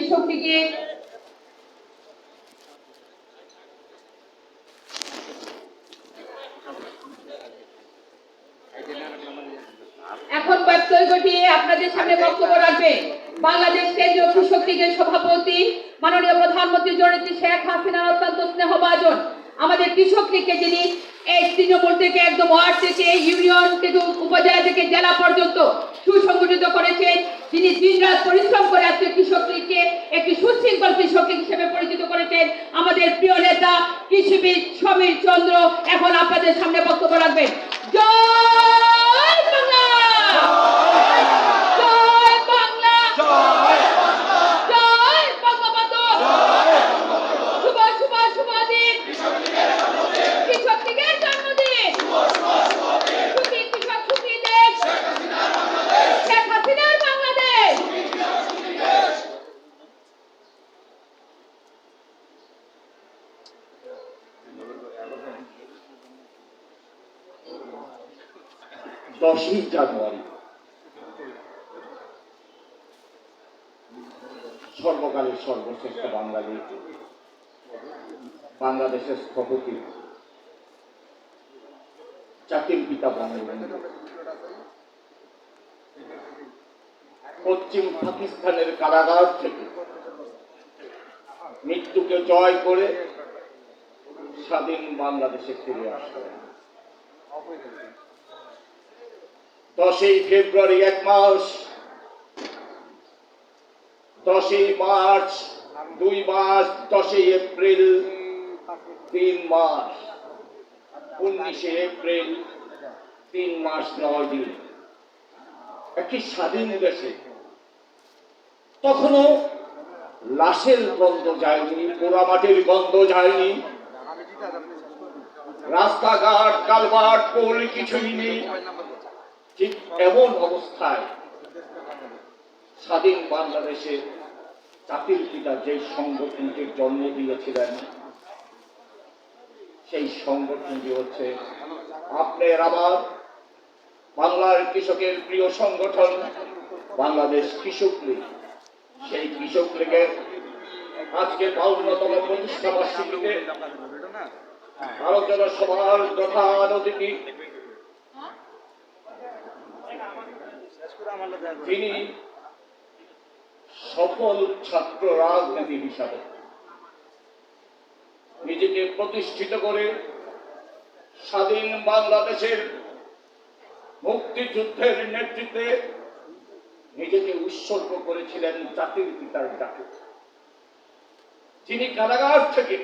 কৃষকটিকে এখন বক্তব্য ঘটিয়ে আপনাদের সামনে বক্তব্য রাখবেন বাংলাদেশ কেন্দ্রীয় কৃষক লীগের সভাপতি মাননীয় প্রধানমন্ত্রী জননেত্রী শেখ হাসিনার অত্যন্ত স্নেহভাজন আমাদের কৃষক লীগকে যিনি এই তৃণমূল থেকে একদম ওয়ার্ড থেকে ইউনিয়ন থেকে উপজেলা থেকে জেলা পর্যন্ত সুসংগঠিত করেছেন, যিনি দিনরাত পরিশ্রম করে আজকে কৃষক লীগকে একটি সুশৃঙ্খল কৃষক লীগ হিসেবে পরিচিত করেছেন আমাদের প্রিয় নেতা কৃষিবিদ সমীর চন্দ্র এখন আপনাদের সামনে বক্তব্য রাখবেন। জয় বাংলা, জয় বাংলা, জয় বঙ্গবন্ধু, শুভ শুভ শুভ দিন কৃষক লীগের জন্মদিন, সুখী কৃষক সুখী দেশ শেখ হাসিনার বাংলাদেশ। দশই জানুয়ারি সর্বকালের সর্বশ্রেষ্ঠ বাঙালি বাংলাদেশের স্থপতি জাতির পিতা বঙ্গবন্ধু পশ্চিম পাকিস্তানের কারাগার থেকে মৃত্যুকে জয় করে স্বাধীন বাংলাদেশে ফিরে আসলেন। 10ই ফেব্রুয়ারি 1 মাস, 10ই মার্চ 2 মাস, 10ই এপ্রিল 3 মাস, 19শে এপ্রিল 3 মাস 9 দিন একটি স্বাধীন দেশে তখনও লাশের গন্ধ যায়নি, পোড়ামাটির গন্ধ যায়নি, রাস্তাঘাট কালভার্ট পোল কিছুই নেই। ঠিক এমন অবস্থায় স্বাধীন বাংলাদেশে জাতির পিতা যে সংগঠনটির জন্ম দিয়েছিলেন সেই সংগঠনটি হচ্ছে আপনার আমার বাংলার কৃষকের প্রিয় সংগঠন বাংলাদেশ কৃষক লীগ। সেই কৃষক লীগের আজকে 52তম প্রতিষ্ঠা বার্ষিকীতে আলোচনা সভার প্রধান অতিথি তিনি সফল ছাত্র রাজনীতি হিসাবে নিজেকে প্রতিষ্ঠিত করে স্বাধীন বাংলাদেশের মুক্তিযুদ্ধের নেতৃত্বে নিজেকে উৎসর্গ করেছিলেন জাতির পিতার ডাকে। তিনি কারাগার থেকে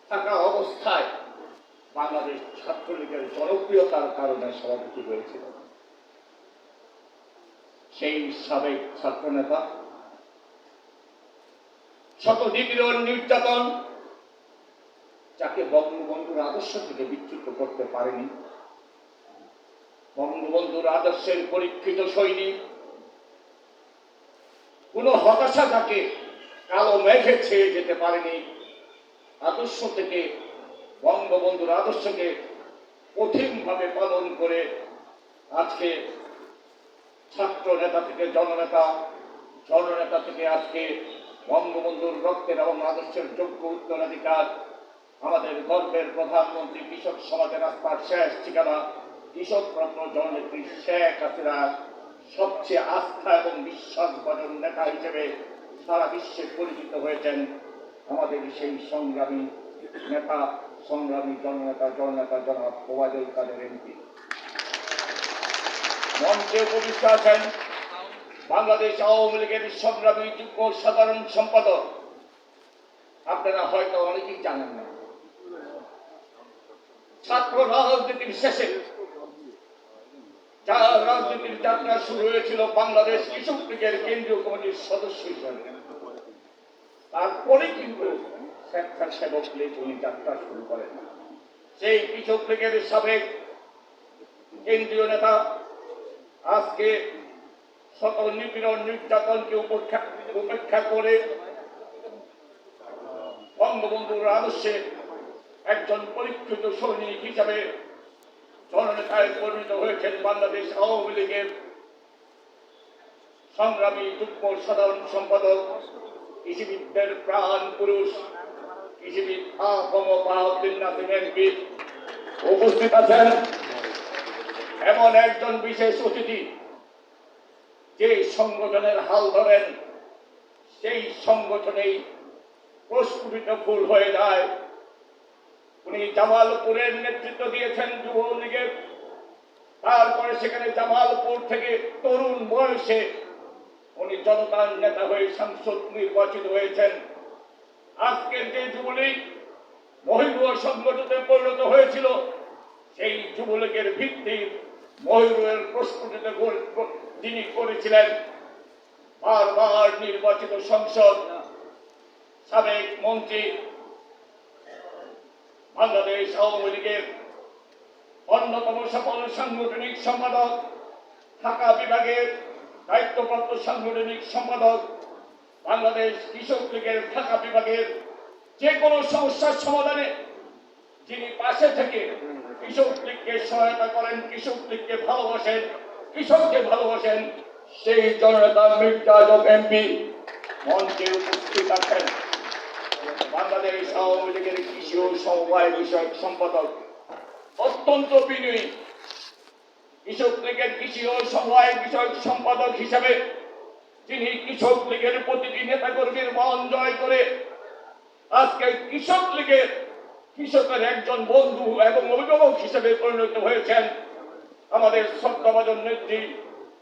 থাকা অবস্থায় বাংলাদেশ ছাত্রলীগের জনপ্রিয়তার কারণে সভাপতি হয়েছিলেন। সেই সাবেক ছাত্র নেতা শত নিপীড়ন নির্যাতন যাকে বঙ্গবন্ধুর আদর্শ থেকে বিচ্যুত করতে পারেনি, বঙ্গবন্ধুর আদর্শের পরীক্ষিত সৈনিক, কোন হতাশা যাকে কালো মেঘে ছেয়ে যেতে পারেনি, আদর্শ থেকে বঙ্গবন্ধুর আদর্শকে কঠিনভাবে পালন করে আজকে ছাত্র নেতা থেকে জননেতা, জননেতা থেকে আজকে বঙ্গবন্ধুর রক্তের এবং আদর্শের যোগ্য উত্তরাধিকার, আমাদের গর্বের প্রধানমন্ত্রী, কৃষক সমাজের আস্থার শেষ ঠিকানা, কৃষক রত্ন জননেত্রী শেখ হাসিনা সবচেয়ে আস্থা এবং বিশ্বাসভাজন নেতা হিসেবে সারা বিশ্বে পরিচিত হয়েছেন। আমাদের সেই সংগ্রামী নেতা, সংগ্রামী জননেতা জনাব ওবায়দুল কাদের এমপি মঞ্চে উপবিষ্ট আছেন বাংলাদেশ আওয়ামী লীগের সংগ্রামী যুগ্ম সাধারণ সম্পাদক। আপনারা হয়তো অনেকেই জানেন না, ছাত্র রাজনীতির শেষে যার রাজনীতির যাত্রা শুরু হয়েছিল বাংলাদেশ কৃষক লীগের কেন্দ্রীয় কমিটির সদস্য হিসেবে, তারপরে কিন্তু স্বেচ্ছাসেবক লীগ উনি যাত্রা শুরু করেন। সেই কৃষক লীগের সাবেক কেন্দ্রীয় নেতা আজকে শত নিপীড়ন নির্যাতনকে উপেক্ষা করে বঙ্গবন্ধুর আদর্শে একজন পরীক্ষিত সৈনিক হিসাবে জননেতায় পরিণত হয়েছেন। বাংলাদেশ আওয়ামী লীগের সংগ্রামী যুগ্ম সাধারণ সম্পাদক, কৃষিবিদদের প্রাণ পুরুষ, কৃষিবিদ আফম বাহাউদ্দিন নাসিম এমপি উপস্থিত আছেন। এমন একজন বিশেষ অতিথি যে সংগঠনের হাল ধরেন, সেই সংগঠনেই প্রস্ফুটিত ফুল হয়ে যায়। উনি জামালপুরের নেতৃত্ব দিয়েছেন যুবলীগের, তারপরে সেখানে জামালপুর থেকে তরুণ বয়সে উনি জনতার নেতা হয়ে সংসদ নির্বাচিত হয়েছেন। আজকের যে যুবলীগ মহিরুহ সংগঠনে পরিণত হয়েছিল, সেই যুবলীগের ভিত্তি মহিরুহের প্রস্ফুটিত যিনি করেছিলেন বারবার নির্বাচিত সংসদ, সাবেক মন্ত্রী, বাংলাদেশ আওয়ামী লীগের অন্যতম সফল সাংগঠনিক সম্পাদক, ঢাকা বিভাগের দায়িত্বপ্রাপ্ত সাংগঠনিক সম্পাদক, বাংলাদেশ কৃষক লীগের ঢাকা বিভাগের যে কোনো সমস্যার সমাধানে যিনি পাশে থেকে কৃষক লীগকে সহায়তা করেন, কৃষক লীগকে ভালোবাসেন, কৃষককে ভালোবাসেন, সেই জননেতা মির্জা আজম এমপি মঞ্চে উপস্থিত আছেন। বাংলাদেশ আওয়ামী লীগের কৃষি ও সমবায় বিষয়ক সম্পাদক, অত্যন্ত বিনয়ী, কৃষক লীগের কৃষি ও সমবায় বিষয়ক সম্পাদক হিসেবে যিনি কৃষক লীগের প্রতিটি নেতাকর্মীর মন জয় করে আজকে কৃষক লীগের কৃষকের একজন বন্ধু এবং অভিভাবক হিসেবে পরিণত হয়েছেন। আমাদের শ্রদ্ধাভাজন নেত্রী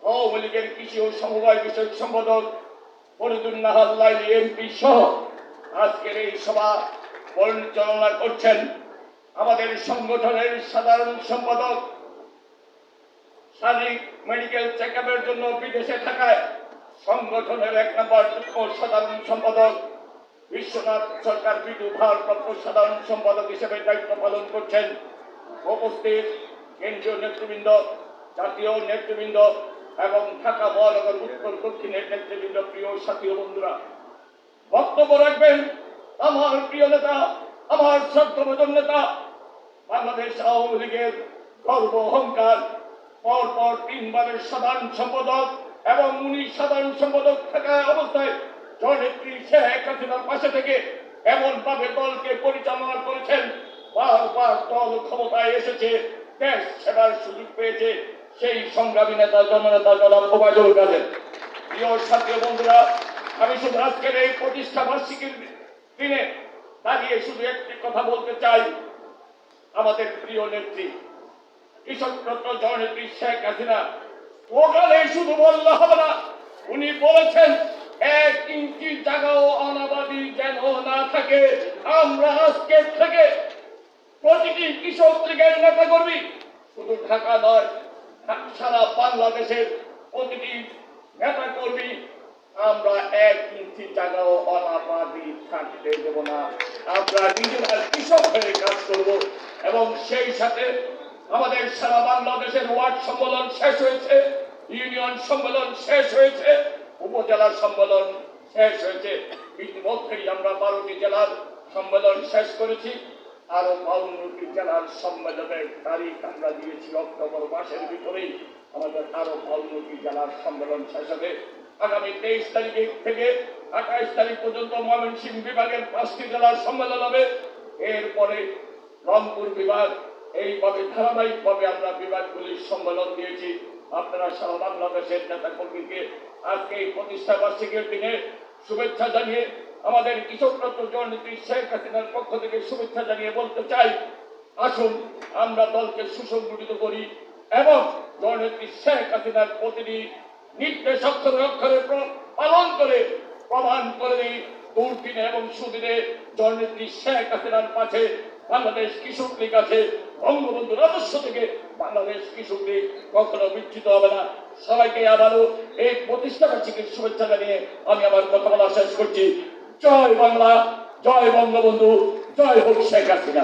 আওয়ামী লীগের কৃষি ও সমবায় বিষয়ক সম্পাদক ফরিদুন নাহার লাইলি এমপি সহ আজকের এই সভা পরিচালনা করছেন আমাদের সংগঠনের সাধারণ সম্পাদক, শারীরিক মেডিকেল চেক আপের জন্য বিদেশে থাকায় সংগঠনের 1 নম্বর যুগ্ম সাধারণ সম্পাদক বিশ্বনাথ সরকার বিদু ভারপ্রাপ্ত সাধারণ সম্পাদক হিসেবে দায়িত্ব পালন করছেন। উপস্থিত কেন্দ্রীয় নেতৃবৃন্দ, জাতীয় নেতৃবৃন্দ এবং ঢাকা মহানগর উত্তর দক্ষিণের নেতৃবৃন্দ, প্রিয় সাথী ও বন্ধুরা, বক্তব্য রাখবেন আমার প্রিয় নেতা, আমার শ্রদ্ধাভাজন নেতা, বাংলাদেশ আওয়ামী লীগের গর্ব অহংকার, পরপর 3 বারের সাধারণ সম্পাদক এবং উনি সাধারণ সম্পাদক থাকা অবস্থায় জননেত্রী শেখ হাসিনার পাশে থেকে এমন ভাবে দলকে পরিচালনা করেছেন, বারবার দল ক্ষমতায় এসেছে, দেশ সেবার সুযোগ পেয়েছে, সেই সংগ্রামী নেতা জননেতা জনাব ওবায়দুল কাদের। প্রিয় সাথী বন্ধুরা, আমি শুধু আজকের এই প্রতিষ্ঠা বার্ষিকীর দিনে দাঁড়িয়ে শুধু একটি কথা বলতে চাই। আমাদের প্রিয় নেত্রী কৃষকরত্ন জননেত্রী শেখ হাসিনা ওখানে শুধু বললে হবে না, উনি বলেছেন 1 ইঞ্চি জায়গাও অনাবাদী যেন না থাকে। আমরা আজকে থেকে প্রতিটি কৃষক লীগের নেতা কর্মী, শুধু ঢাকা নয়, সারা বাংলাদেশের প্রতিটি নেতা কর্মী আমরা 1 ইঞ্চি জায়গাও অনাবাদী থাকতে দেব না। আমরা নিজেরা কৃষক হয়ে কাজ করব এবং সেই সাথে আমাদের সারা বাংলাদেশের ওয়ার্ড সম্মেলন শেষ হয়েছে, ইউনিয়ন সম্মেলন শেষ হয়েছে, উপজেলা সম্মেলন শেষ হয়েছে। ইতিমধ্যেই আমরা 12টি জেলার সম্মেলন শেষ করেছি। আরো 52টি জেলার সম্মেলনের তারিখ আমরা দিয়েছি। অক্টোবর মাসের ভিতরেই আমাদের আরো 52টি জেলার সম্মেলন শেষ হবে। আগামী 23 তারিখ থেকে 28 তারিখ পর্যন্ত ময়মনসিংহ বিভাগের 5টি জেলার সম্মেলন হবে। এরপরে রংপুর বিভাগ, এইভাবে ধারাবাহিকভাবে আমরা বিভাগগুলির সম্মেলন দিয়েছি। আপনারা সারা বাংলাদেশের নেতা কর্মীকে আজকে এই প্রতিষ্ঠা বার্ষিকীর দিনে শুভেচ্ছা জানিয়ে, আমাদের কৃষকরত্ন জননেত্রী শেখ হাসিনার পক্ষ থেকে শুভেচ্ছা জানিয়ে বলতে চাই, আসুন আমরা দলকে সুসংগঠিত করি এবং জননেত্রী শেখ হাসিনার প্রতিটি নির্দেশ অক্ষরে অক্ষরে পালন করে প্রমাণ করে দিই দুর্দিনে এবং সুদিনে জননেত্রী শেখ হাসিনার পাশে বাংলাদেশ কৃষক লীগ আছে। বঙ্গবন্ধুর আদর্শ থেকে বাংলাদেশ কৃষক লীগ কখনো বিচ্যুত হবে না। সবাইকে আবারও এই প্রতিষ্ঠা বার্ষিকীর শুভেচ্ছা জানিয়ে আমি আমার কথা বলা শেষ করছি। জয় বাংলা, জয় বঙ্গবন্ধু, জয় হোক শেখ হাসিনা।